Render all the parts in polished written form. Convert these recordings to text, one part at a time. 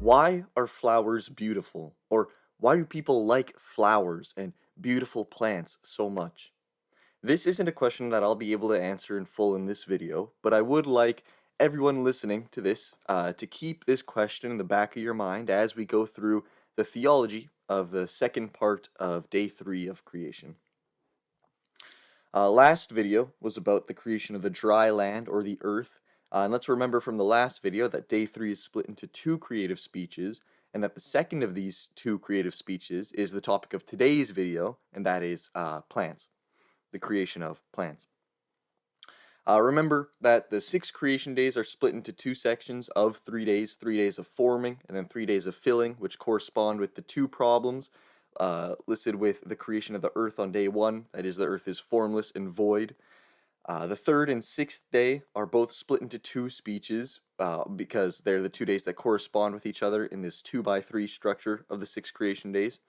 Why are flowers beautiful? Or why do people like flowers and beautiful plants so much? This isn't a question that I'll be able to answer in full in this video, but I would like everyone listening to this to keep this question in the back of your mind as we go through the theology of the second part of day 3 of creation. Last video was about the creation of the dry land or the earth. And let's remember from the last video that day 3 is split into two creative speeches, and that the second of these two creative speeches is the topic of today's video, and that is plants, the creation of plants. Remember that the 6 creation days are split into two sections of 3 days, 3 days of forming, and then 3 days of filling, which correspond with the two problems listed with the creation of the earth on day 1, that is, the earth is formless and void. The third and sixth day are both split into two speeches because they're the 2 days that correspond with each other in this 2x3 structure of the 6 creation days,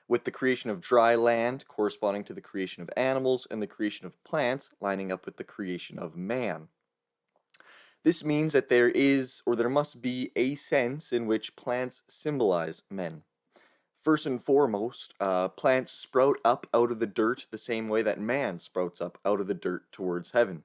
with the creation of dry land corresponding to the creation of animals and the creation of plants lining up with the creation of man. This means that there is, or there must be, a sense in which plants symbolize men. First and foremost, plants sprout up out of the dirt the same way that man sprouts up out of the dirt towards heaven.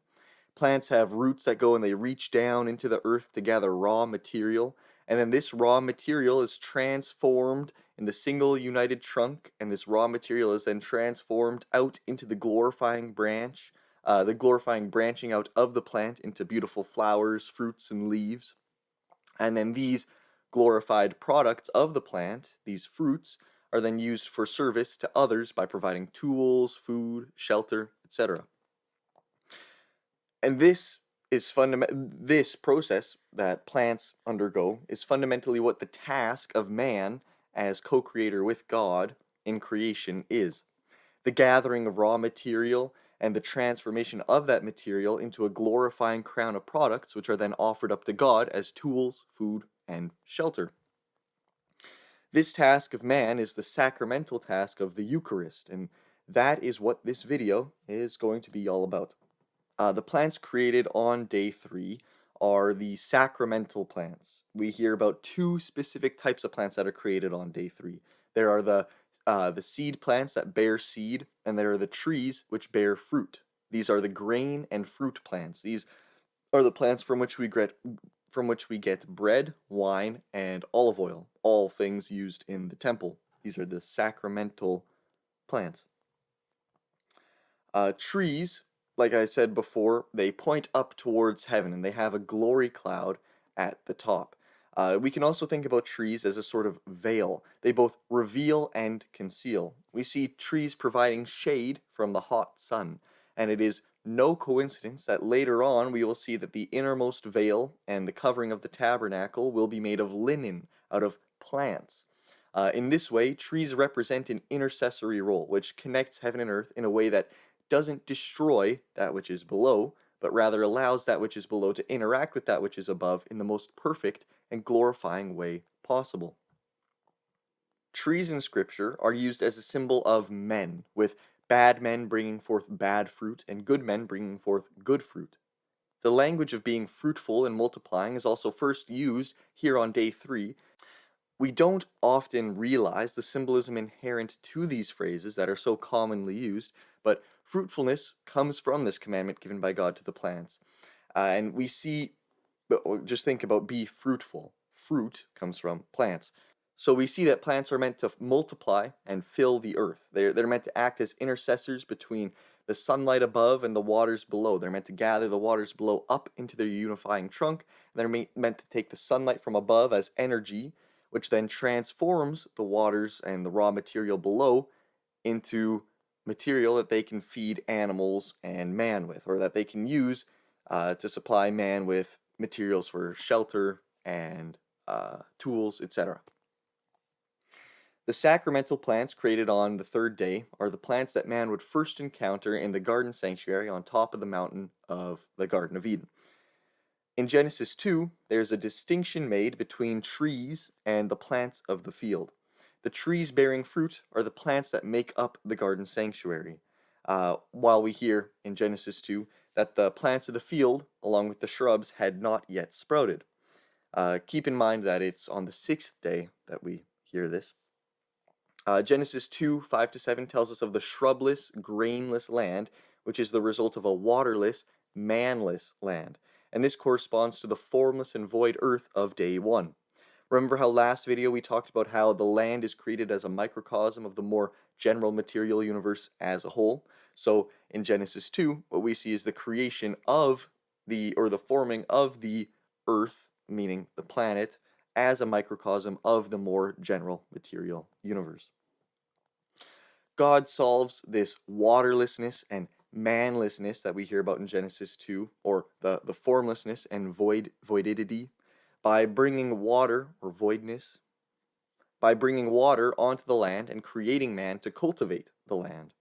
Plants have roots that go and they reach down into the earth to gather raw material, and then this raw material is transformed in the single united trunk, and this raw material is then transformed out into the glorifying branch, the glorifying branching out of the plant into beautiful flowers, fruits, and leaves. And then these glorified products of the plant, these fruits, are then used for service to others by providing tools, food, shelter, etc. And this process that plants undergo is fundamentally what the task of man as co-creator with God in creation is. The gathering of raw material and the transformation of that material into a glorifying crown of products, which are then offered up to God as tools, food, and shelter. This task of man is the sacramental task of the Eucharist, and that is what this video is going to be all about. The plants created on day 3 are the sacramental plants. We hear about two specific types of plants that are created on day 3. There are the seed plants that bear seed, and there are the trees which bear fruit. These are the grain and fruit plants. These are the plants from which we get bread, wine, and olive oil, all things used in the temple. These are the sacramental plants. Trees, like I said before, they point up towards heaven, and they have a glory cloud at the top. We can also think about trees as a sort of veil. They both reveal and conceal. We see trees providing shade from the hot sun, and it is no coincidence that later on we will see that the innermost veil and the covering of the tabernacle will be made of linen, out of plants. In this way, trees represent an intercessory role, which connects heaven and earth in a way that doesn't destroy that which is below, but rather allows that which is below to interact with that which is above in the most perfect and glorifying way possible. Trees in Scripture are used as a symbol of men, with bad men bringing forth bad fruit and good men bringing forth good fruit. The language of being fruitful and multiplying is also first used here on day 3. We don't often realize the symbolism inherent to these phrases that are so commonly used, but fruitfulness comes from this commandment given by God to the plants. And we see, just think about be fruitful. Fruit comes from plants. So we see that plants are meant to multiply and fill the earth. They're meant to act as intercessors between the sunlight above and the waters below. They're meant to gather the waters below up into their unifying trunk. And they're meant to take the sunlight from above as energy, which then transforms the waters and the raw material below into material that they can feed animals and man with, or that they can use to supply man with materials for shelter and tools, etc. The sacramental plants created on the third day are the plants that man would first encounter in the garden sanctuary on top of the mountain of the Garden of Eden. In Genesis 2, there's a distinction made between trees and the plants of the field. The trees bearing fruit are the plants that make up the garden sanctuary, while we hear in Genesis 2 that the plants of the field, along with the shrubs, had not yet sprouted. Keep in mind that it's on the sixth day that we hear this. Genesis 2, 5-7 tells us of the shrubless, grainless land, which is the result of a waterless, manless land. And this corresponds to the formless and void earth of day 1. Remember how last video we talked about how the land is created as a microcosm of the more general material universe as a whole? So in Genesis 2, what we see is the creation of the forming of the earth, meaning the planet, as a microcosm of the more general material universe. God solves this waterlessness and manlessness that we hear about in Genesis 2, or the formlessness and voidity, by bringing water, or voidness, by bringing water onto the land and creating man to cultivate the land.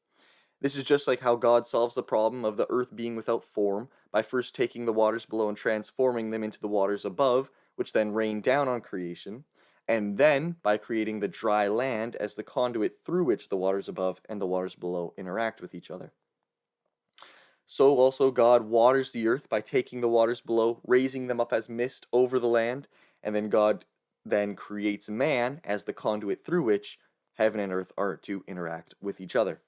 This is just like how God solves the problem of the earth being without form by first taking the waters below and transforming them into the waters above, which then rain down on creation, and then by creating the dry land as the conduit through which the waters above and the waters below interact with each other. So also God waters the earth by taking the waters below, raising them up as mist over the land, and then God then creates man as the conduit through which heaven and earth are to interact with each other.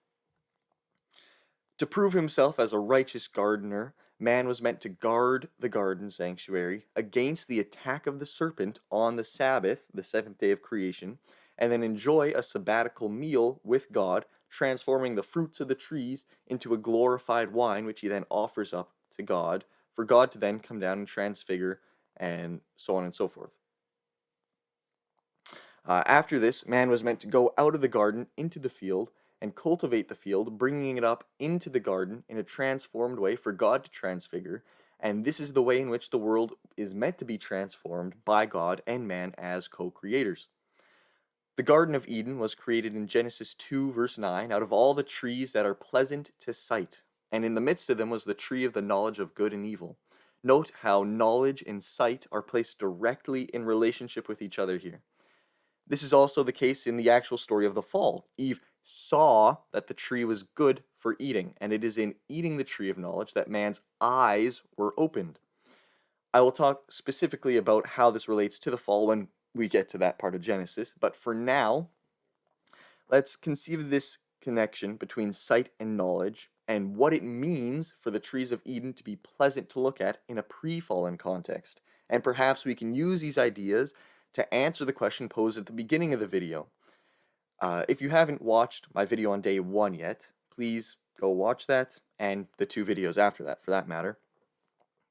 To prove himself as a righteous gardener, man was meant to guard the garden sanctuary against the attack of the serpent on the Sabbath, the seventh day of creation, and then enjoy a sabbatical meal with God, transforming the fruits of the trees into a glorified wine, which he then offers up to God, for God to then come down and transfigure, and so on and so forth. After this, man was meant to go out of the garden into the field and cultivate the field, bringing it up into the garden in a transformed way for God to transfigure. And this is the way in which the world is meant to be transformed by God and man as co-creators. The Garden of Eden was created in Genesis 2, verse 9, out of all the trees that are pleasant to sight, and in the midst of them was the tree of the knowledge of good and evil. Note how knowledge and sight are placed directly in relationship with each other here. This is also the case in the actual story of the fall. Eve saw that the tree was good for eating, and it is in eating the tree of knowledge that man's eyes were opened. I will talk specifically about how this relates to the fall when we get to that part of Genesis, but for now, let's conceive of this connection between sight and knowledge and what it means for the trees of Eden to be pleasant to look at in a pre-fallen context. And perhaps we can use these ideas to answer the question posed at the beginning of the video. If you haven't watched my video on day 1 yet, please go watch that and the 2 videos after that, for that matter.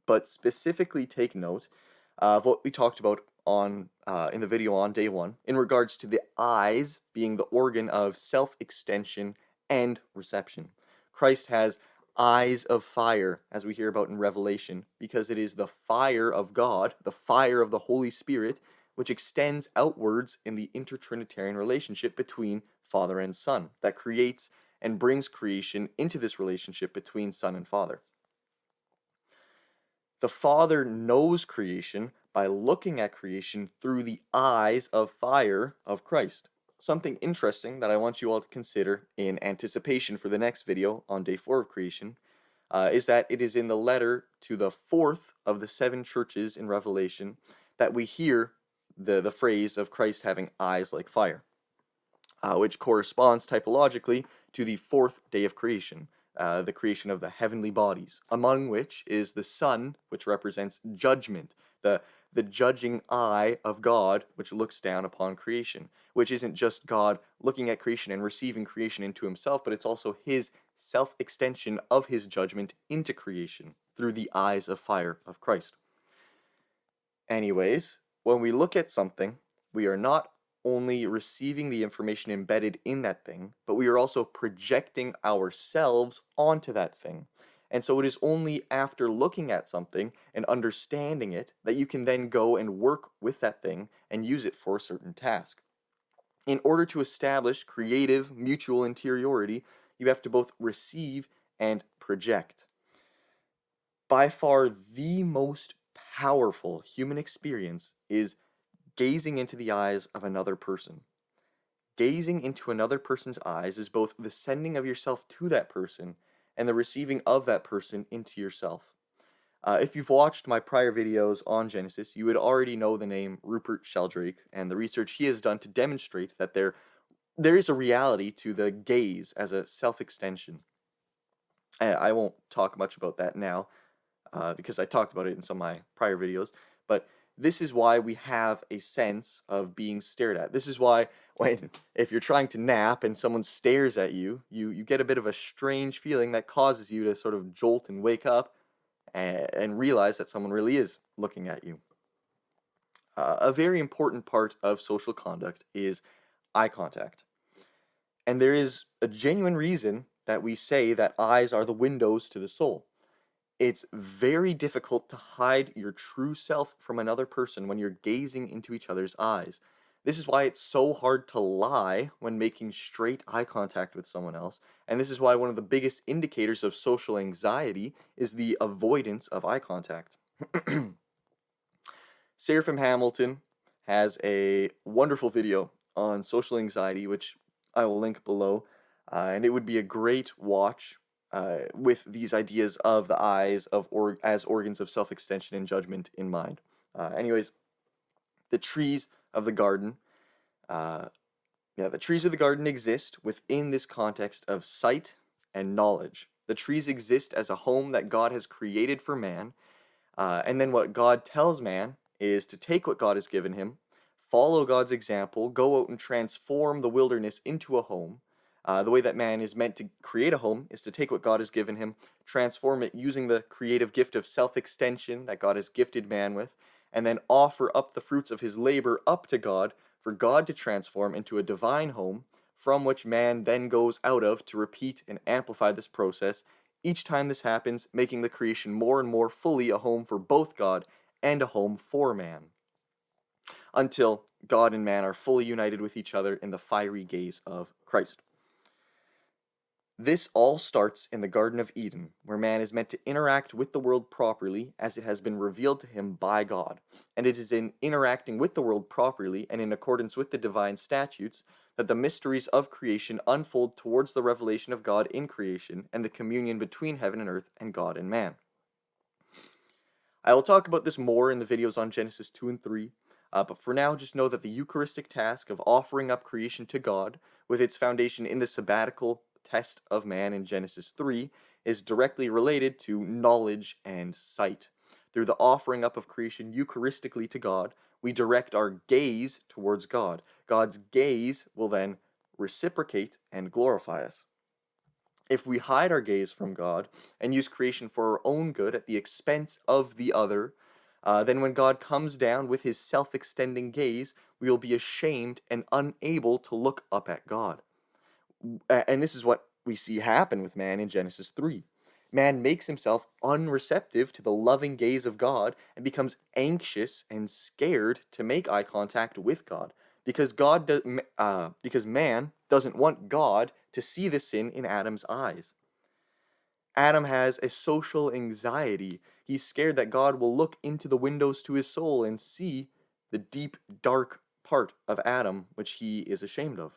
But specifically take note of what we talked about on in the video on day 1 in regards to the eyes being the organ of self-extension and reception. Christ has eyes of fire, as we hear about in Revelation, because it is the fire of God, the fire of the Holy Spirit, which extends outwards in the intertrinitarian relationship between Father and Son, that creates and brings creation into this relationship between Son and Father. The Father knows creation by looking at creation through the eyes of fire of Christ. Something interesting that I want you all to consider in anticipation for the next video on day 4 of creation is that it is in the letter to the 4th of the 7 churches in Revelation that we hear the phrase of Christ having eyes like fire, which corresponds typologically to the 4th day of creation, the creation of the heavenly bodies, among which is the sun, which represents judgment, the judging eye of God, which looks down upon creation, which isn't just God looking at creation and receiving creation into himself, but it's also his self-extension of his judgment into creation through the eyes of fire of Christ. Anyways, when we look at something, we are not only receiving the information embedded in that thing, but we are also projecting ourselves onto that thing. And so it is only after looking at something and understanding it that you can then go and work with that thing and use it for a certain task. In order to establish creative mutual interiority, you have to both receive and project. By far the most powerful human experience is gazing into the eyes of another person. Gazing into another person's eyes is both the sending of yourself to that person and the receiving of that person into yourself. If you've watched my prior videos on Genesis, you would already know the name Rupert Sheldrake and the research he has done to demonstrate that there is a reality to the gaze as a self-extension. I won't talk much about that now, because I talked about it in some of my prior videos, but this is why we have a sense of being stared at. This is why if you're trying to nap and someone stares at you, you get a bit of a strange feeling that causes you to sort of jolt and wake up and realize that someone really is looking at you. A very important part of social conduct is eye contact. And there is a genuine reason that we say that eyes are the windows to the soul. It's very difficult to hide your true self from another person when you're gazing into each other's eyes. This is why it's so hard to lie when making straight eye contact with someone else, and this is why one of the biggest indicators of social anxiety is the avoidance of eye contact. Seraphim Hamilton has a wonderful video on social anxiety, which I will link below, and it would be a great watch with these ideas of the eyes as organs of self-extension and judgment in mind. Anyways, the trees of the garden, the trees of the garden exist within this context of sight and knowledge. The trees exist as a home that God has created for man, and then what God tells man is to take what God has given him, follow God's example, go out and transform the wilderness into a home. The way that man is meant to create a home is to take what God has given him, transform it using the creative gift of self-extension that God has gifted man with, and then offer up the fruits of his labor up to God for God to transform into a divine home from which man then goes out of to repeat and amplify this process. Each time this happens, making the creation more and more fully a home for both God and a home for man, until God and man are fully united with each other in the fiery gaze of Christ. This all starts in the Garden of Eden, where man is meant to interact with the world properly as it has been revealed to him by God. And it is in interacting with the world properly and in accordance with the divine statutes that the mysteries of creation unfold towards the revelation of God in creation and the communion between heaven and earth and God and man. I will talk about this more in the videos on Genesis 2 and 3, but for now just know that the Eucharistic task of offering up creation to God, with its foundation in the sabbatical test of man in Genesis 3, is directly related to knowledge and sight. Through the offering up of creation Eucharistically to God, we direct our gaze towards God. God's gaze will then reciprocate and glorify us. If we hide our gaze from God and use creation for our own good at the expense of the other, then when God comes down with his self-extending gaze, we will be ashamed and unable to look up at God. And this is what we see happen with man in Genesis 3. Man makes himself unreceptive to the loving gaze of God and becomes anxious and scared to make eye contact with God, because because man doesn't want God to see the sin in Adam's eyes. Adam has a social anxiety. He's scared that God will look into the windows to his soul and see the deep, dark part of Adam, which he is ashamed of.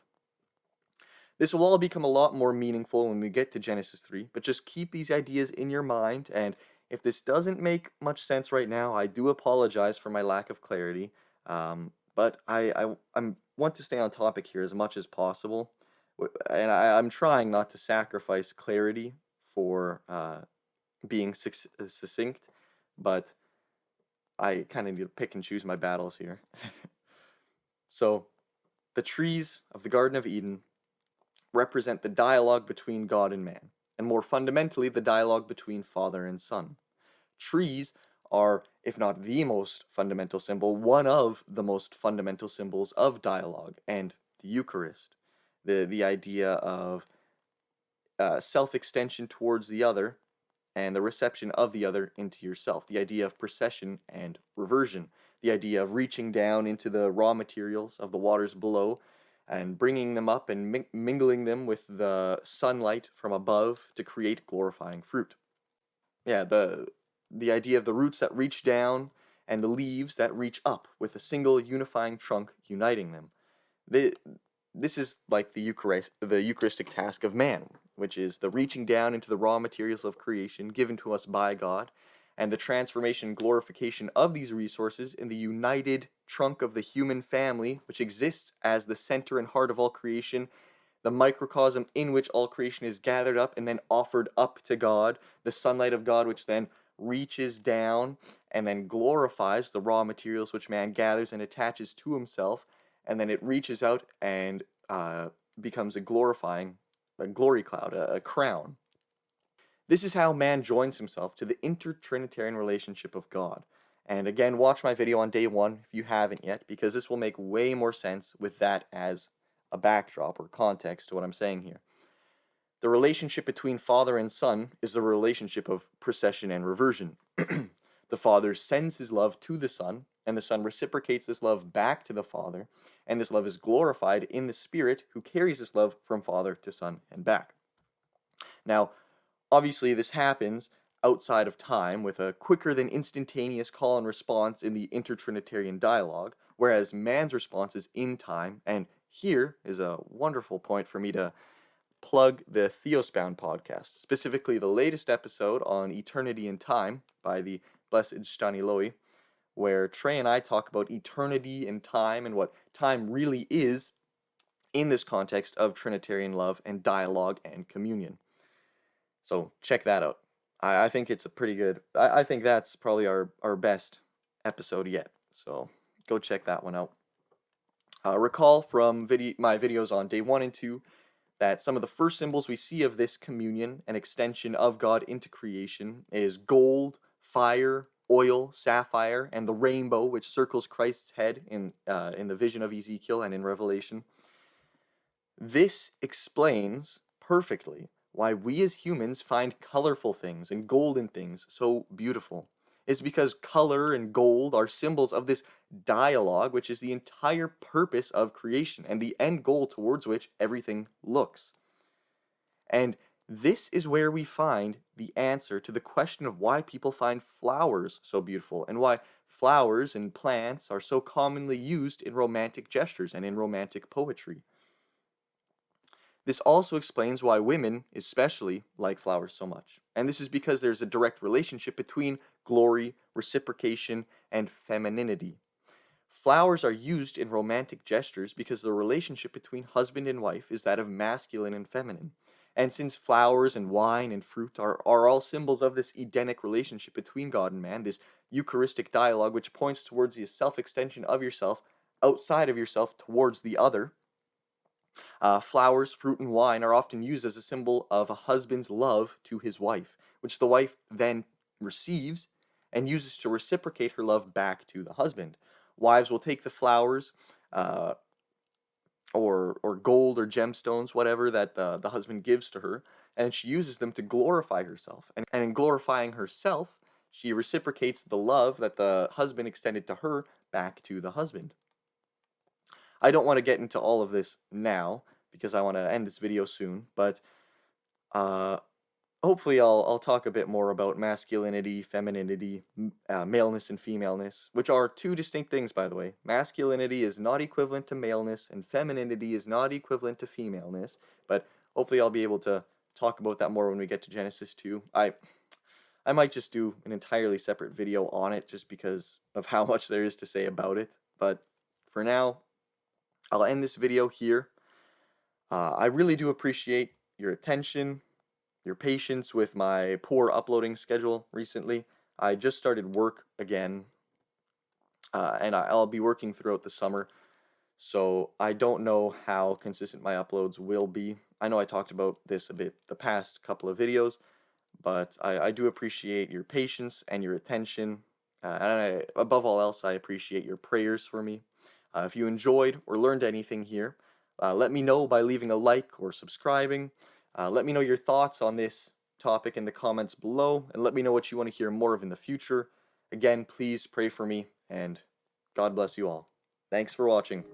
This will all become a lot more meaningful when we get to Genesis 3, but just keep these ideas in your mind, and if this doesn't make much sense right now, I do apologize for my lack of clarity, but I want to stay on topic here as much as possible, and I'm trying not to sacrifice clarity for being succinct, but I kind of need to pick and choose my battles here. So, the trees of the Garden of Eden represent the dialogue between God and man, and more fundamentally, the dialogue between Father and Son. Trees are, if not the most fundamental symbol, one of the most fundamental symbols of dialogue and the Eucharist. The idea of self-extension towards the other and the reception of the other into yourself. The idea of procession and reversion. The idea of reaching down into the raw materials of the waters below and bringing them up and mingling them with the sunlight from above to create glorifying fruit. Yeah, the idea of the roots that reach down and the leaves that reach up with a single unifying trunk uniting them. This is like the Eucharistic task of man, which is the reaching down into the raw materials of creation given to us by God, and the transformation and glorification of these resources in the united trunk of the human family, which exists as the center and heart of all creation, the microcosm in which all creation is gathered up and then offered up to God, the sunlight of God, which then reaches down and then glorifies the raw materials which man gathers and attaches to himself, and then it reaches out and becomes a glory cloud, a crown. This is how man joins himself to the intertrinitarian relationship of God. And again, watch my video on day 1 if you haven't yet, because this will make way more sense with that as a backdrop or context to what I'm saying here. The relationship between Father and Son is the relationship of procession and reversion. The Father sends his love to the Son, and the Son reciprocates this love back to the Father, and this love is glorified in the Spirit, who carries this love from Father to Son and back. Now, obviously, this happens outside of time with a quicker than instantaneous call and response in the intertrinitarian dialogue, whereas man's response is in time. And here is a wonderful point for me to plug the Theospound podcast, specifically the latest episode on eternity and time by the Blessed Staniloae, where Trey and I talk about eternity and time and what time really is in this context of Trinitarian love and dialogue and communion. So check that out. I think it's a pretty good, I think that's probably our best episode yet. So go check that one out. Recall from my videos on day 1 and 2 that some of the first symbols we see of this communion and extension of God into creation is gold, fire, oil, sapphire, and the rainbow, which circles Christ's head in the vision of Ezekiel and in Revelation. This explains perfectly why we as humans find colorful things and golden things so beautiful. It's because color and gold are symbols of this dialogue, which is the entire purpose of creation and the end goal towards which everything looks. And this is where we find the answer to the question of why people find flowers so beautiful and why flowers and plants are so commonly used in romantic gestures and in romantic poetry. This also explains why women, especially, like flowers so much. And this is because there's a direct relationship between glory, reciprocation, and femininity. Flowers are used in romantic gestures because the relationship between husband and wife is that of masculine and feminine. And since flowers and wine and fruit are all symbols of this Edenic relationship between God and man, this Eucharistic dialogue which points towards the self-extension of yourself outside of yourself towards the other, flowers, fruit, and wine are often used as a symbol of a husband's love to his wife, which the wife then receives and uses to reciprocate her love back to the husband. Wives will take the flowers or gold or gemstones, whatever that the husband gives to her, and she uses them to glorify herself. And in glorifying herself, she reciprocates the love that the husband extended to her back to the husband. I don't want to get into all of this now because I want to end this video soon, but hopefully I'll talk a bit more about masculinity, femininity, maleness and femaleness, which are two distinct things, by the way. Masculinity is not equivalent to maleness, and femininity is not equivalent to femaleness, but hopefully I'll be able to talk about that more when we get to Genesis 2. I might just do an entirely separate video on it just because of how much there is to say about it, but for now, I'll end this video here. I really do appreciate your attention, your patience with my poor uploading schedule recently. I just started work again, and I'll be working throughout the summer, so I don't know how consistent my uploads will be. I know I talked about this a bit the past couple of videos, but I do appreciate your patience and your attention, and above all else, I appreciate your prayers for me. If you enjoyed or learned anything here, let me know by leaving a like or subscribing. Let me know your thoughts on this topic in the comments below, and let me know what you want to hear more of in the future. Again, please pray for me, and God bless you all. Thanks for watching.